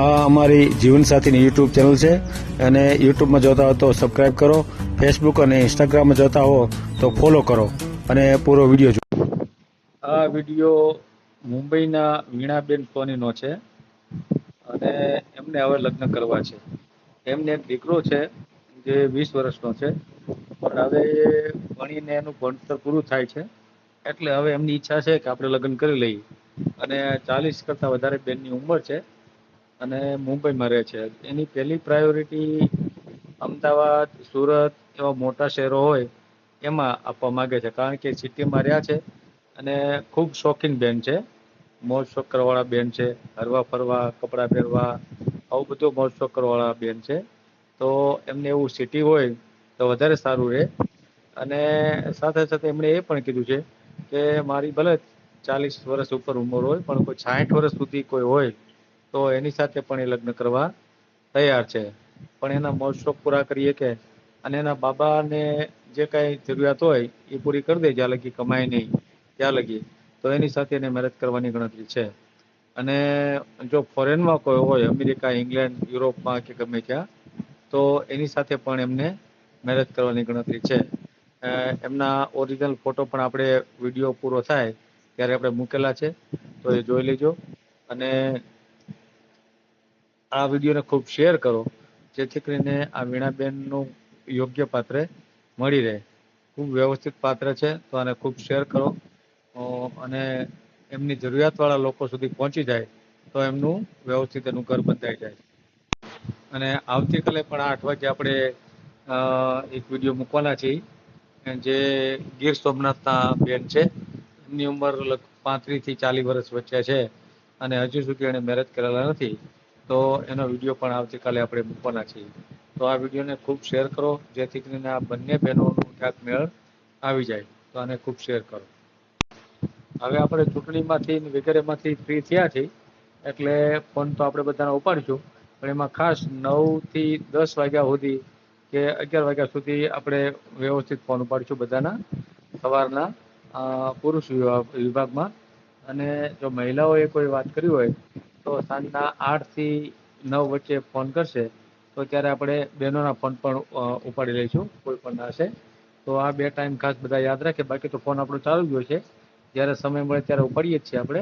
આ અમારી જીવનસાથીની YouTube channel છે અને યુટ્યુબમાં જોતા હો તો સબસ્ક્રાઇબ કરો, ફેસબુક અને ઇન્સ્ટાગ્રામમાં જોતા હો તો ફોલો કરો અને પૂરો વિડીયો જુઓ. આ વિડીયો મુંબઈના વીણાબેન સોનીનો છે અને એમને હવે લગ્ન કરવા છે. એમને એક દીકરો છે જે 20 વર્ષનો છે, પણ હવે ભણીને એનું ભણતર પૂરું થાય છે એટલે હવે એમની ઈચ્છા છે કે આપણે લગ્ન કરી લઈએ. અને 40 કરતાં વધારે બેનની ઉંમર છે અને મુંબઈમાં રહે છે. એની પહેલી પ્રાયોરિટી અમદાવાદ, સુરત એવા મોટા શહેરો હોય એમાં આપવા માંગે છે, કારણ કે સિટીમાં રહ્યા છે અને ખૂબ શોખીન બેન છે, મોજ શોખ કરવાવાળા બેન છે, હરવા ફરવા, કપડાં પહેરવા, આવું બધું મોજ શોખ કરવાવાળા બેન છે. તો એમને એવું સિટી હોય તો વધારે સારું રહે. અને સાથે સાથે એમણે એ પણ કીધું છે કે મારી ભલે 40 વર્ષ ઉપર ઉંમર હોય પણ કોઈ 60 વર્ષ સુધી કોઈ હોય તો એની સાથે પણ એ લગ્ન કરવા તૈયાર છે. પણ એના મોજ શોખ પૂરા કરીએ કે અને એના બાબાને જે કાંઈ જરૂરિયાત હોય એ પૂરી કરી દે જ્યાં લગી કમાય નહીં ત્યાં લગી, તો એની સાથે એને મેરેજ કરવાની ગણતરી છે. અને જો ફોરેનમાં કોઈ હોય, અમેરિકા, ઇંગ્લેન્ડ, યુરોપમાં કે ગમે ત્યાં, તો એની સાથે પણ એમને મેરેજ કરવાની ગણતરી છે. એમના ઓરિજિનલ ફોટો પણ આપણે વિડીયો પૂરો થાય ત્યારે આપણે મૂકેલા છે, તો એ જોઈ લેજો. અને આ વિડીયોને ખૂબ શેર કરો જેથી કરીને આ વીણાબેનનું યોગ્ય પાત્ર મળી રહે. ખૂબ વ્યવસ્થિત પાત્ર છે તો આને ખૂબ શેર કરો અને એમની જરૂરિયાતવાળા લોકો સુધી પહોંચી જાય તો એમનું વ્યવસ્થિત એનું ઘર બંધાઈ જાય. અને આવતીકાલે પણ 8 વાગે આપણે એક વિડીયો મૂકવાના છીએ જે ગીર સોમનાથના બેન છે. એમની ઉંમર 35 થી 40 વર્ષ વચ્ચે છે અને હજુ સુધી એણે મેરેજ કરેલા નથી, તો એનો વિડીયો પણ આવતીકાલે આપણે મૂકવાના છીએ. તો આ વિડીયોને ખૂબ શેર કરો જેથી કરીને આ બંને બહેનોનું ક્યાંક મેળ આવી જાય, તો આને ખૂબ શેર કરો. હવે આપણે ચૂંટણીમાંથી વગેરેમાંથી ફ્રી થયા છીએ એટલે ફોન તો આપણે બધાને ઉપાડીશું, પણ એમાં ખાસ 9 થી 10 વાગ્યા સુધી કે 11 વાગ્યા સુધી આપણે વ્યવસ્થિત ફોન ઉપાડીશું બધાના સવારના પુરુષ વિભાગમાં. અને જો મહિલાઓએ કોઈ વાત કરી હોય તો સાંજના 8 થી 9 વચ્ચે ફોન કરશે તો ત્યારે આપણે બહેનોના ફોન પણ ઉપાડી લઈશું કોઈ પણ હશે તો. આ 2 ટાઈમ ખાસ બધા યાદ રાખે, બાકી તો ફોન આપણો ચાલુ જ હોય છે, જ્યારે સમય મળે ત્યારે ઉપાડીએ જ છીએ આપણે,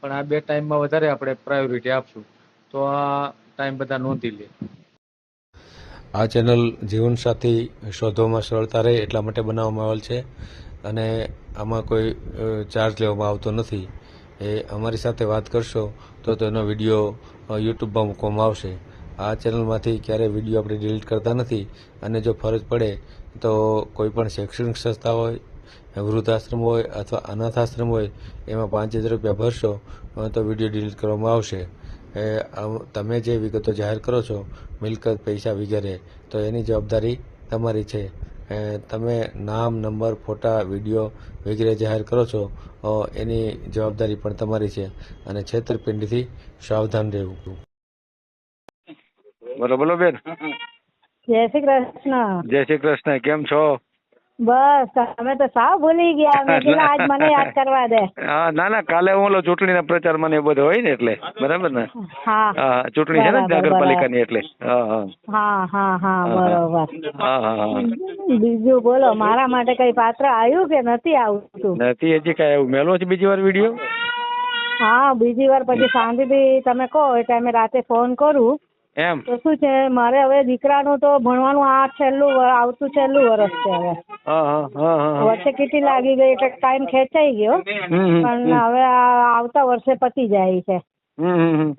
પણ આ 2 ટાઈમમાં વધારે આપણે પ્રાયોરિટી આપશું. તો આ ટાઈમ બધા નોંધી લે. આ ચેનલ જીવનસાથી શોધવામાં સરળતા રહે એટલા માટે બનાવવામાં આવેલ છે અને આમાં કોઈ ચાર્જ લેવામાં આવતો નથી. એ અમારી સાથે વાત કરશો તો તેનો વિડીયો યુટ્યુબમાં મૂકવામાં આવશે. આ ચેનલમાંથી ક્યારેય વિડીયો આપણે ડિલીટ કરતા નથી અને જો ફરજ પડે તો કોઈ પણ શૈક્ષણિક સંસ્થા હોય, વૃદ્ધાશ્રમ હોય અથવા અનાથ આશ્રમ હોય એમાં 5000 રૂપિયા ભરશો તો વિડીયો ડિલીટ કરવામાં આવશે. તમે જે વિગતો જાહેર કરો છો, મિલકત, પૈસા વગેરે, તો એની જવાબદારી તમારી છે. તમે નામ, નંબર, ફોટા, વિડીયો વગેરે જાહેર કરો છો એની જવાબદારી પણ તમારી છે અને છેતરપિંડીથી સાવધાન રહેવું. બોલો બોલો બેન. જય શ્રી કૃષ્ણ. જય શ્રી કૃષ્ણ. કેમ છો? બસ તમે તો સાવ ભૂલી ગયા. મેં કીધું આજ મને યાદ કરવા દે. હા, ના ના, કાલે હું ઓલો ચૂંટણીના પ્રચારમાં ને એ બધું હોય ને એટલે બરાબર ને. હા, ચૂંટણી છે ને નગરપાલિકાની એટલે. હા, બરોબર. હા હા. બીજું બોલો, મારા માટે કઈ પાત્ર આવ્યું કે નથી આવતું? નથી હજી કઈ એવું. મેલો છે બીજી વાર વિડીયો? હા, બીજી વાર પછી શાંતિથી તમે કહો એ ટાઈમે રાતે ફોન કરું. એમ તો શું છે, મારે હવે દીકરાનું તો ભણવાનું આ છેલ્લું વર્ષ છે હવે. વચ્ચે કીટી લાગી ગઈ એટલે ટાઈમ ખેંચાઈ ગયો, પણ હવે આવતા વર્ષે પતી જાય છે.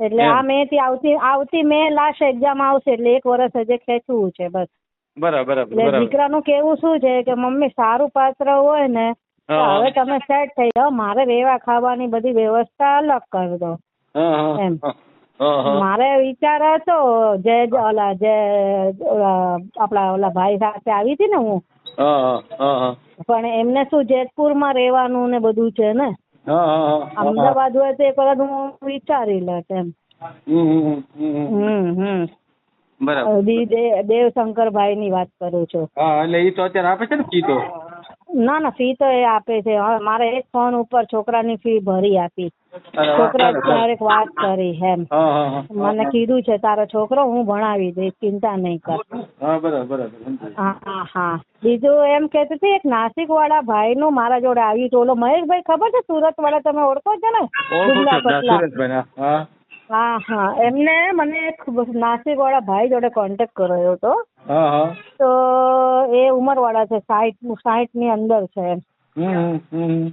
એટલે આ મે થી આવતી મે લાસ્ટ એક્ઝામ આવશે એટલે 1 વર્ષ હજી ખેંચવું છે બસ. બરાબર. એટલે દીકરાનું કેવું શું છે કે મમ્મી સારું પાત્ર હોય ને તો હવે તમે સેટ થઈ જાઓ, મારે રહેવા ખાવાની બધી વ્યવસ્થા અલગ કરી દો એમ. મારે વિચાર હતો આપડા ઓલા ભાઈ સાથે આવી હતી ને હું, પણ એમને શું જેતપુરમાં રહેવાનું ને બધું છે ને, અમદાવાદ હોય તો એક વખત હું વિચારી લેત એમ. દેવશંકરભાઈ ની વાત કરું છું. એટલે એ તો અત્યારે આપે છે ને કીધો. ના ના ફી તો એ આપે છે. હવે મારે એક ફોન ઉપર છોકરાની ફી ભરી આપી. છોકરા ક્યારેક વાત કરી એમ મને કીધું છે તારો છોકરો હું ભણાવી દઈશ, ચિંતા નહીં કર. હા બીજું એમ કેતી હતી એક નાસિક વાળા ભાઈ નું મારા જોડે આવ્યું હતું. ઓલો મહેશભાઈ ખબર છે સુરત વાળા, તમે ઓળખો છો ને? ડુબલા પતલા. હા એમને મને એક નાસિક વાળા ભાઈ જોડે કોન્ટેક્ટ કર્યો હતો. તો એ ઉંમર વાળા છે, 60 ની અંદર છે.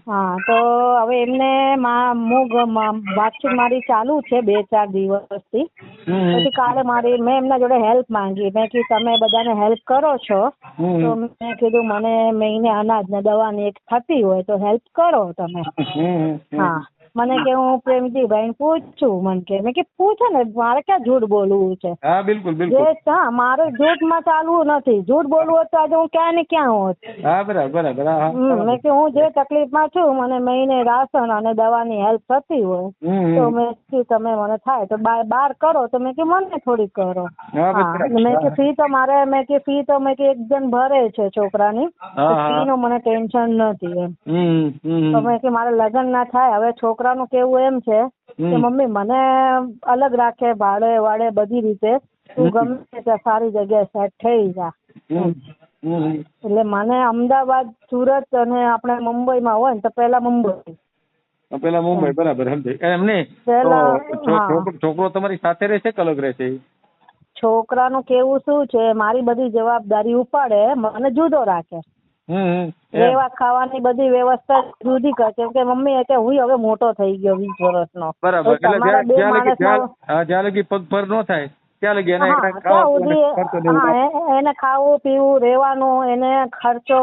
હા તો હવે એમને વાતચીત મારી ચાલુ છે 2-4 દિવસથી. પછી કાલે મેં એમના જોડે હેલ્પ માંગી. મેં કીધું તમે બધાને હેલ્પ કરો છો તો મેં કીધું મને મહિને અનાજ ને દવાની એક થતી હોય તો હેલ્પ કરો તમે. હા મને કે હું પ્રેમજીભાઈ પૂછું. મને કે મેં કે પૂછે ને, મારે ક્યાં જૂઠ બોલવું છે? હા બિલકુલ. હા મારે જૂઠમાં ચાલવું નથી. જૂઠ બોલવું હોત તો આજે હું ક્યાં ને ક્યાં હોત. હા બરાબર. મેં કે હું જે તકલીફમાં છું મને મહિને રાશન અને દવાની હેલ્પ થતી હોય તો મેં કીધું તમે મને થાય તો બાર કરો તો મેં કે મને થોડી કરો. મેં કે ફી તો મેં કે એક જણ ભરે છે છોકરાની, ફી નું મને ટેન્શન નથી એમ. તો મેં કે મારે લગ્ન ના થાય. હવે છોકરાનું કેવું એમ છે કે મમ્મી મને અલગ રાખે ભાડે વાડે બધી રીતે, તું ગમે ત્યાં સારી જગ્યાએ સેટ થઈ જા. એટલે મને અમદાવાદ, સુરત અને આપણે મુંબઈમાં હોય ને તો પેલા મુંબઈ. બરાબર. એમને છોકરો તમારી સાથે રહેશે કે અલગ રહેશે? છોકરાનું કેવું શું છે, મારી બધી જવાબદારી ઉપાડે, મને જુદો રાખે. રહેવા ખાવાની બધી વ્યવસ્થા જુદી કરે. કેમ કે મમ્મી કે હું હવે મોટો થઈ ગયો 20 વર્ષનો. બરાબર. જ્યાં લગી પગ પર ન થાય ત્યાં લગી એને ખાવું પીવું રહેવાનું એને ખર્ચો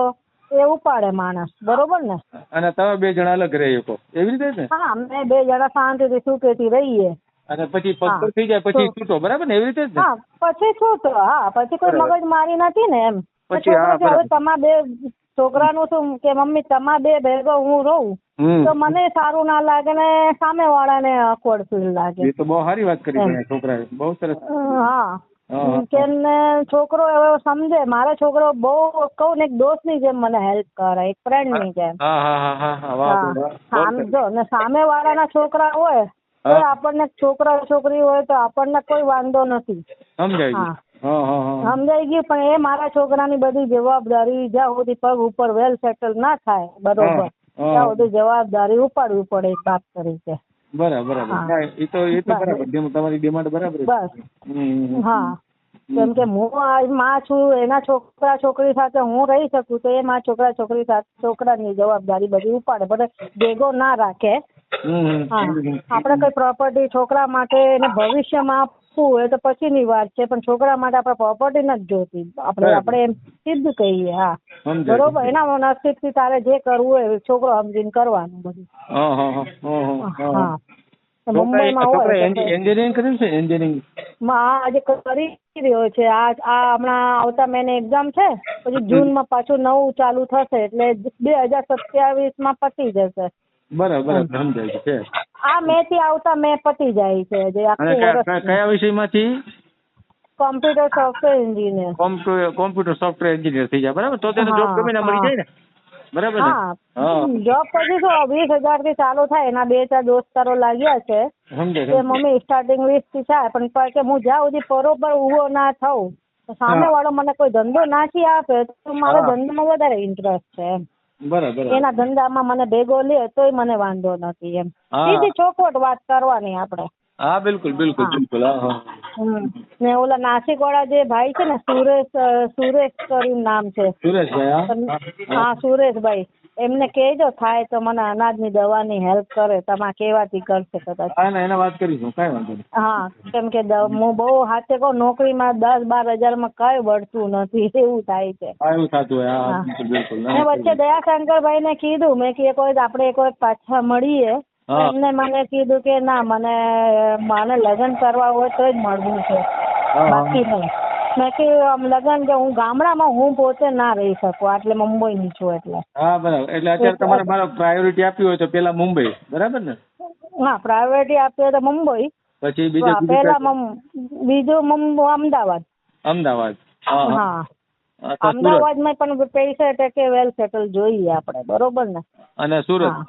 એ ઉપાડે માણસ. બરોબર ને? અને તમે 2 જણા અલગ રહી શકો એવી રીતે ને? હા અમે 2 જણા શાંતિથી સુખેથી રહીએ. અને પછી પગ પર થઈ જાય પછી છૂટો. બરાબર ને? એવી રીતે જ? હા પછી છૂટો. હા પછી કોઈ મગજ મારી નથી ને એમ. હવે તમારા 2 છોકરાનું શું કે મમ્મી તમારા 2 ભેગો હું રહું તો મને સારું ના લાગે ને સામે વાળાને અકવર્ડ ફીલ લાગે. એ તો બહુ સારી વાત કરી છોકરાએ. બહુ સરસ. હા કેમ ને છોકરો હવે સમજે. મારો છોકરો બહુ કહું ને એક દોસ્ત ની જેમ મને હેલ્પ કરે, એક ફ્રેન્ડ ની જેમ. સમજો ને સામે વાળાના છોકરા હોય તો આપણને છોકરા છોકરી હોય તો આપણને કોઈ વાંધો નથી. સમજાઈ ગયું. પણ એ મારા છોકરાની બધી જવાબદારી જ્યાં સુધી પગ ઉપર વેલ સેટલ ના થાય બરોબર ત્યાં સુધી જવાબદારી ઉપાડવી પડે એક બાપ તરીકે. બરાબર. એ તો બરાબર. તમારી ડિમાન્ડ બરાબર. બસ હા કેમ કે હું માં છું, એના છોકરા છોકરી સાથે હું રહી શકું તો એ માં છોકરા છોકરી સાથે છોકરાની જવાબદારી બધી ઉપાડે. બધા ભેગો ના રાખે. આપણે કઈ પ્રોપર્ટી છોકરા માટે એને ભવિષ્યમાં આપવું હોય તો પછીની વાત છે, પણ છોકરા માટે આપણે પ્રોપર્ટી નથી જોતી. આપણે એમ સીધું કહીએ. હા બરોબર. એના નસીબથી તારે જે કરવું હોય છોકરો સમજીને કરવાનું બધું. હા મુંબઈમાં હોય એન્જિનિયરિંગ કર્યું છે? એન્જિનિયરિંગ આજે કરી રહ્યો છે. આ હમણાં આવતા મહિને એક્ઝામ છે, પછી જૂનમાં પાછું નવું ચાલુ થશે એટલે 2027 પતી જશે. બરાબર. સમજાય છે. આ મે થી આવતા મેં પતી જાય છે. જે આખું વર્ષ. કયા વિષયમાંથી? Computer software engineer. Computer software engineer થઈ જાય. બરાબર. તો તેને જોબ ગમે મળી જાય ને? બરાબર. જોબ પછી તો 20,000 થી ચાલુ થાય. એના 2-4 દોસ્તારો લાગ્યા છે કે મમ્મી સ્ટાર્ટિંગ 20 થી થાય, પણ કે હું જ્યાં સુધી બરોબર ઉભો ના થઉં સામે વાળો મને કોઈ ધંધો નાખી આપે તો મારા ધંધામાં વધારે ઇન્ટરેસ્ટ છે એમ. બરાબર. એના ધંધામાં મને ભેગો લે તોય મને વાંધો નથી એમ. સીધી ચોખવટ વાત કરવાની આપણે. હા બિલકુલ. ને ઓલા નાસિક વાળા જે ભાઈ છે ને સુરેશ કરીને નામ છે. હા સુરેશભાઈ. એમને કહેજો થાય તો મને અનાજની દવાની હેલ્પ કરે. તમારે કેવાથી કરશે કદાચ. એના વાત કરીશું. કઈ વાંધો નહીં. હા કેમ કે હું બહુ હાથે કહું નોકરીમાં 10-12 હજારમાં કઈ વળતું નથી એવું થાય છે. એવું થતું હોય. વચ્ચે દયાશંકરભાઈ ને કીધું મેં કે આપણે એક વખત પાછા મળીએ. એમને મને કીધું કે ના મને લગ્ન કરવા હોય તો જ મળવું છે, બાકી નહીં. મેં કીધું લગ્ન કે હું ગામડામાં હું પોતે ના રહી શકું એટલે મુંબઈની છું એટલે. હા બરાબર. એટલે અત્યારે તમારે મારો પ્રાયોરિટી આપવી હોય તો પેલા મુંબઈ. બરાબર ને? હા પ્રાયોરિટી આપવી હોય તો મુંબઈ. પછી બીજું અમદાવાદ. હા તો સુરત અમદાવાદમાં પણ પૈસા ટકે વેલ સેટલ જોઈએ આપણે, બરોબર ને? અને સુરત હા.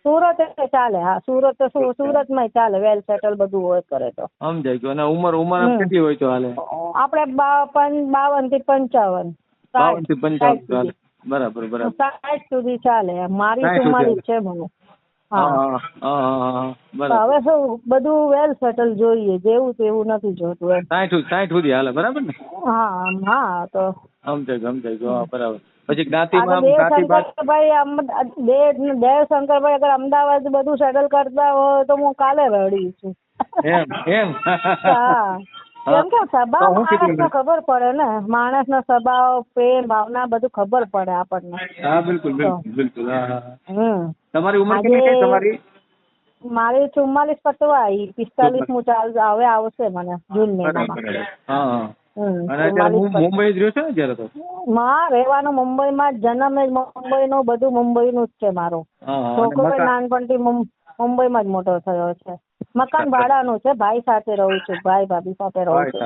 સુરત એ ચાલે. હા, સુરત તો સુરતમાં ચાલે વેલ સેટલ બધું હોય કરે તો. સમજાય ગયું. અને ઉંમર કેટલી હોય તો હાલે? આપણે 52 થી 55, 52 થી 55 ચાલે. બરાબર 60 સુધી ચાલે. મારી 44 છે મને. હા. બરાબર. હવે શું બધું વેલ સેટલ જોઈએ, જેવું તેવું નથી જોતું એમ. 60 સુધી હાલે, બરાબર ને? હા તો સમજાય ગયું. બરાબર. પછી દેવશંકરભાઈ અગર અમદાવાદ બધું સેટલ કરતા હોય તો હું કાલે રડી છું. એમ હા, કેમ કે સ્વભાવ માણસનો ખબર પડે ને, માણસનો સ્વભાવ, પ્રેમ, ભાવના બધું ખબર પડે આપણને. હા, બિલકુલ. તમારી ઉંમર કેટલી છે તમારી? મારી 44 પતવાઈ, 45 હું હવે આવશે મને જૂન મહિનામાં. મુંબઈ જ રહ્યો છે ને અત્યારે તો? રહેવાનું મુંબઈમાં, જન્મ જ મુંબઈનો, બધું મુંબઈનું જ છે મારું. છોકરો નાનપણથી મુંબઈમાં જ મોટો થયો છે. મકાન ભાડાનું છે, ભાઈ સાથે રહું છું, ભાઈ ભાભી સાથે રહું છું.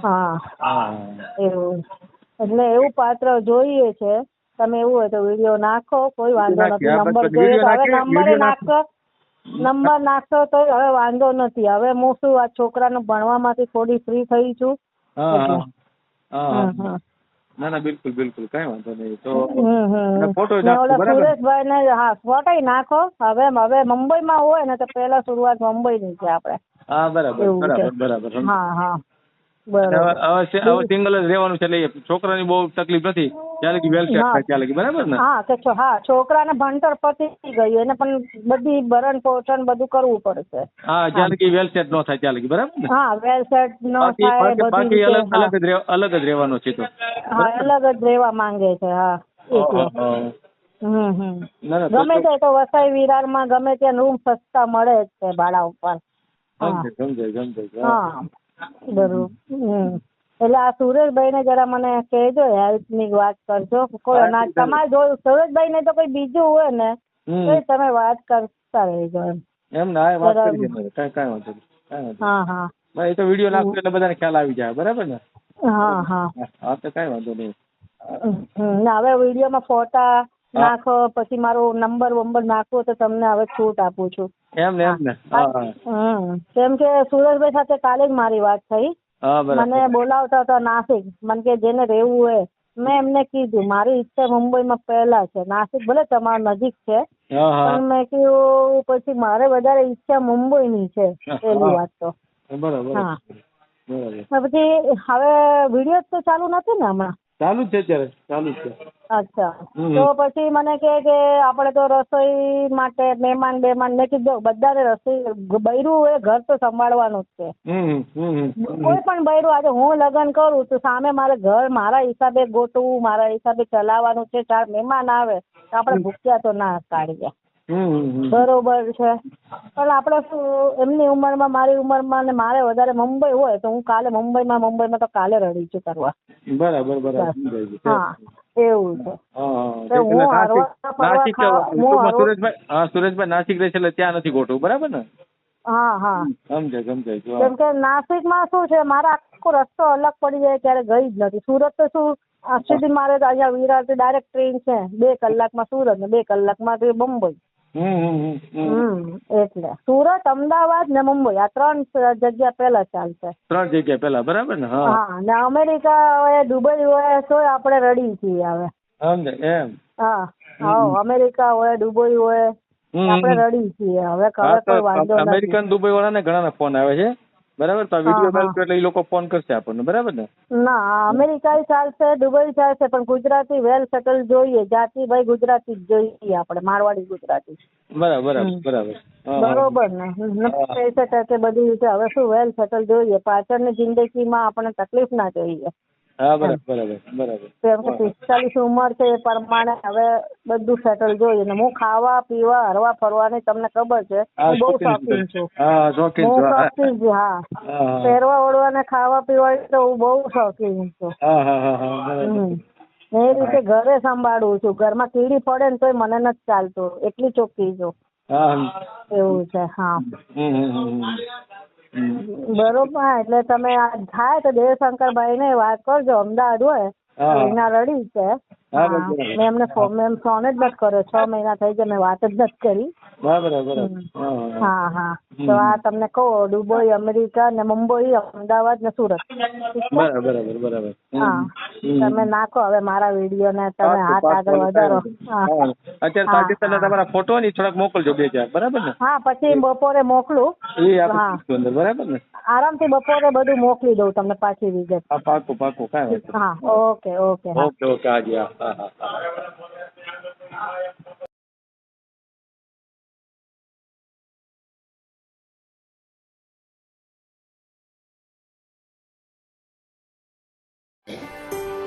હા, એવું. એટલે એવું પાત્ર જોઈએ છે. તમે એવું હોય તો વિડીયો નાખો, કોઈ વાંધો નથી. નંબર જોઈએ તો હવે નંબર નાખશો તો હવે વાંધો નથી. હવે હું શું આ છોકરાનું ભણવામાંથી થોડી ફ્રી થઈ છું. ના, બિલકુલ કઈ વાંધો નહીં. તો સુરેશભાઈ ને ફોટો નાખો. હવે મુંબઈમાં હોય ને તો પહેલા શરૂઆત મુંબઈની છે આપણે. હા, બરાબર. હા. હવે સિંગલ જ રહેવાનું છે, એટલે છોકરાની બહુ તકલીફ નથી. ચાલે કે વેલ સેટ થાય ચાલે કે, બરાબર ને? હા, છોકરાને ભણતર પતી ગયું, એને પણ બધી ભરણ પોષણ બધું કરવું પડશે. હા, ચાલે કે વેલ સેટ નો થાય ચાલે કે, બરાબર ને? હા, વેલ સેટ નો થાય. બાકી અલગ જ રહેવાનો છે તો. હા, અલગ જ રહેવા માંગે છે. હા, ગમે તે તો વસાઈ વિરારમાં ગમે ત્યાં રૂમ સસ્તા મળે જ છે ભાડા ઉપર. સમજાય. હા, બરોબર. એટલે આ સુરેશભાઈ ને જરા મને કહેજો, હેલ્પ ની વાત કરજો. કોઈ તમારે જોયું સુરેશભાઈ ને તો કોઈ બીજું હોય ને તો તમે વાત કરતા રહેજો એમ. વાત કરી દે, કઈ વાંધો નહીં. હા. એ તો વિડીયો નાખતો એટલે બધાને ખ્યાલ આવી જાય, બરાબર ને? હા, તો કઈ વાંધો નહીં. હવે વિડીયોમાં ફોટા નાખો, પછી મારો નંબર નાખવો તો તમને હવે છૂટ આપું છું. એમ ને. કેમ કે સુરેશભાઈ સાથે કાલે જ મારી વાત થઈ. મને બોલાવતા હતા નાસિક. મને કે જેને રહેવું હોય, મેં એમને કીધું મારી ઈચ્છા મુંબઈમાં પહેલા છે. નાસિક ભલે તમારા નજીક છે, પણ મેં કીધું પછી મારે વધારે ઈચ્છા મુંબઈની છે પેલી વાત તો. હા, પછી હવે વિડીયો તો ચાલુ નથી ને હમણાં? ચાલુ જ છે અત્યારે. અચ્છા, તો પછી મને કે આપણે તો રસોઈ માટે મહેમાન મેં કીધું બધાને રસોઈ બૈરું હોય, ઘર તો સંભાળવાનું જ છે. કોઈ પણ બૈરું, આજે હું લગ્ન કરું તો સામે મારે ઘર મારા હિસાબે ગોઠવું, મારા હિસાબે ચલાવવાનું છે. 4 મહેમાન આવે તો આપણે ભૂખ્યા તો ના કાઢીએ, બરોબર છે? પણ આપણે શું એમની ઉંમરમાં, મારી ઉંમરમાં ને મારે વધારે મુંબઈ હોય તો હું કાલે મુંબઈમાં તો કાલે રડી છું કરવા. બરાબર. હા, એવું છે. સુરેશભાઈ નાસિક રહે છે એટલે ત્યાં નથી ગોઠવું, બરાબર ને? હા. સમજાય. કેમ કે નાસિકમાં શું છે, મારા આખો રસ્તો અલગ પડી જાય ત્યારે ગઈ જ નથી. સુરત તો શું સીધી મારે અહીંયા વિરારથી ડાયરેક્ટ ટ્રેન છે, 2 કલાકમાં સુરત ને 2 કલાકમાં મુંબઈ. એટલે સુરત, અમદાવાદ ને મુંબઈ આ 3 જગ્યા પહેલા ચાલશે. 3 જગ્યા પહેલા, બરાબર ને? હા, ને અમેરિકા હોય, દુબઈ હોય તો આપણે રડી છીએ હવે. એમ? હા, અમેરિકા હોય, દુબઈ હોય, આપણે રડી છીએ હવે. કોઈ વાંધો નથી. અમેરિકન, દુબઈ વાળાને ઘણા ફોન આવે છે, બરાબર? તો વિડીયો મેલ એટલે એ લોકો ફોન કરશે આપણને, બરાબર ને? ના, અમેરિકા ચાલશે, દુબઈ ચાલશે, પણ ગુજરાતી વેલ સેટલ જોઈએ. જાતિભાઈ ગુજરાતી જ જોઈએ આપણે, મારવાડી ગુજરાતી. બરોબર ને? પૈસા ટકે બધી રીતે હવે શું વેલ સેટલ જોઈએ. પાછળની જિંદગીમાં આપણને તકલીફ ના જોઈએ. કેમ કે 45 ઉંમર છે એ પ્રમાણે હવે બધું સેટલ જોઈએ. ને હું ખાવા પીવા હરવા ફરવાની તમને ખબર છે, હું બહુ શોખીન છું. હા, પહેરવા ઓળવા ખાવા પીવા તો હું બહુ શોખીન છું. એ રીતે ઘરે સંભાળું છું. ઘરમાં કીડી પડે ને તોય મને નથી ચાલતું, એટલી ચોખ્ખી છું. એવું છે. હા, બરોબર. હા, એટલે તમે આ થાય તો દેવશંકરભાઈ ને વાત કરજો, અમદાવાદ હોય એના રડી છે. મેં એમને ફોન જ નથી કર્યો, 6 મહિના થઈ ગયા, મેં વાત જ નથી કરી. હા. તો આ તમને કહું, દુબઈ, અમેરિકા ને મુંબઈ, અમદાવાદ ને સુરત. બરાબર. હા, તમે નાખો હવે મારા વિડીયો ને, તમે હાથ આગળ વધારો. અત્યારે પાકિસ્તાન તમારા ફોટો ની થોડાક મોકલજો 2-4, બરાબર ને? હા, પછી બપોરે મોકલું. બરાબર ને? આરામથી બપોરે બધું મોકલી દઉં તમને પાછી વિગત. પાકું કાંઈ વાત. હા, ઓકે. ઓકે હાજી. હા.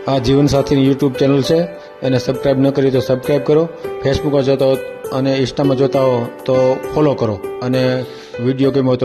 આ જીવનસાથીની યુટ્યુબ ચેનલ છે, એને સબસ્ક્રાઈબ ન કરી તો સબસ્ક્રાઈબ કરો. ફેસબુકમાં જોતા હો અને ઇન્સ્ટામાં જોતા હો તો ફોલો કરો, અને વિડીયો ગમ્યો હોય તો